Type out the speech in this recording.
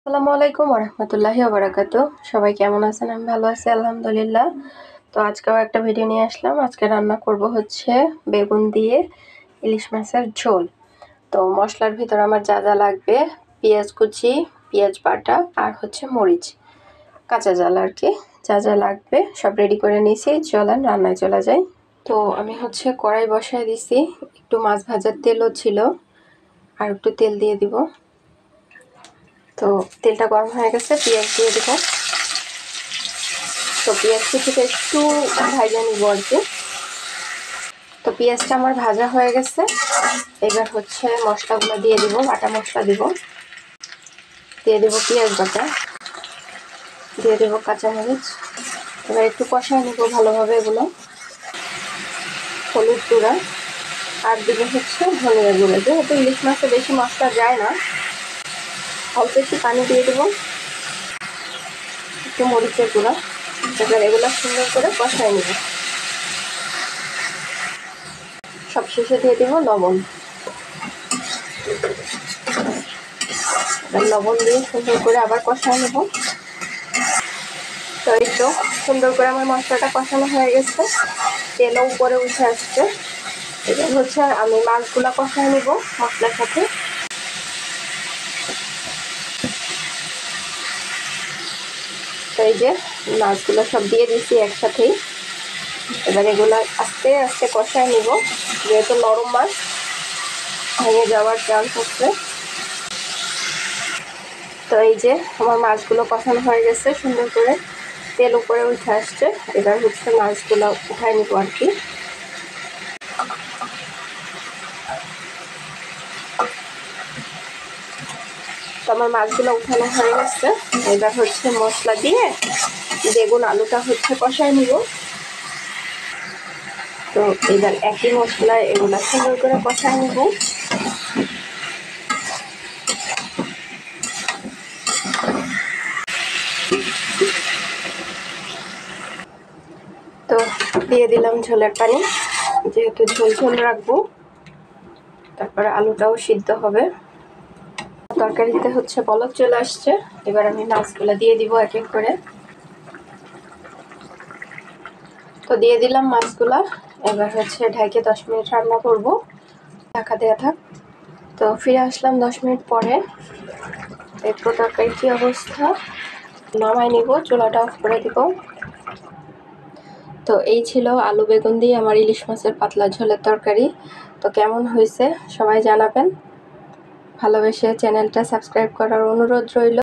আসসালামু আলাইকুম ওরহমতুল্লাহি ওবারাকাতু। সবাই কেমন আছেন? আমি ভালো আছি আলহামদুলিল্লাহ। তো আজকেও একটা ভিডিও নিয়ে আসলাম। আজকে রান্না করব হচ্ছে বেগুন দিয়ে ইলিশ মাছের ঝোল। তো মশলার ভিতর আমার যা যা লাগবে, পেঁয়াজ কুচি, পেঁয়াজ বাটা আর হচ্ছে মরিচ, কাঁচা ঝাল আর কি, যা যা লাগবে সব রেডি করে নিয়েছি। চলেন রান্নায় চলে যাই। তো আমি হচ্ছে কড়াই বসায় দিছি, একটু মাছ ভাজার তেলও ছিল, আর একটু তেল দিয়ে দিব। তো তেলটা গরম হয়ে গেছে, পেঁয়াজ দিয়ে দেবো। তো পেঁয়াজ কুচিটা একটু ভাজা নিব আর কি। তো পেঁয়াজটা আমার ভাজা হয়ে গেছে, এবার হচ্ছে মশলাগুলো দিয়ে দিব। বাটা মশলা দিব, দিয়ে দেবো পেঁয়াজ বাটা, দিয়ে দেবো কাঁচামরিচ। এবার একটু কষায় নেবো ভালোভাবে এগুলো। হলুদ গুঁড়া আর দিব হচ্ছে ধনিয়া গুঁড়া। যেহেতু ইলিশ মাছে বেশি মশলা যায় না, অল্প একটু পানি দিয়ে দেবো, একটু মরিচের গুঁড়া। এবার এগুলো সুন্দর করে কষায় নেব। সব শেষে দিয়ে দেবো লবণ। লবণ দিয়ে সুন্দর করে আবার কষায় নেব। তো এই তো সুন্দর করে আমার মশলাটা কষানো হয়ে গেছে, তেলও উপরে উঠে আসছে। এবার হচ্ছে আমি মাছগুলা কষায় নেব মশলার সাথে। তো এই যে মাছগুলো সব দিয়ে দিচ্ছি একসাথেই। এবার এগুলো আস্তে আস্তে কষায় নেব, যেহেতু নরম মাছ ভেঙে যাওয়ার চান্স হচ্ছে। তো এই যে আমার মাছগুলো কষানো হয়ে গেছে, সুন্দর করে তেল উপরে উঠে আসছে। এবার হচ্ছে মাছগুলো উঠায় নিব আর কি। তো আমার মাছগুলো উঠানো হয়ে গেছে, এবার হচ্ছে মশলা দিয়ে বেগুন আলুটা হচ্ছে কষায় নিব। তো এবার একই মশলায় এগুলো সুন্দর করে কষায় নিব। তো দিয়ে দিলাম ঝোলের পানি, যেহেতু ঝোল ঝোল রাখবো। তারপরে আলুটাও সিদ্ধ হবে। তরকারিতে হচ্ছে বলক চলে আসছে, এবার আমি মাছগুলো দিয়ে দিব এক এক করে। তো দিয়ে দিলাম মাছগুলা। এবার হচ্ছে ঢাকে 10 মিনিট রান্না করব, ঢাকা দেওয়া থাক। তো ফিরে আসলাম 10 মিনিট পরে। দেখবো তরকারি কি অবস্থা, নামাই নিব, চুলাটা অফ করে দিব। তো এই ছিল আলু বেগুন দিয়ে আমার ইলিশ মাছের পাতলা ঝোলের তরকারি। তো কেমন হয়েছে সবাই জানাবেন। ভালোবেসে চ্যানেলটা সাবস্ক্রাইব করার অনুরোধ রইল।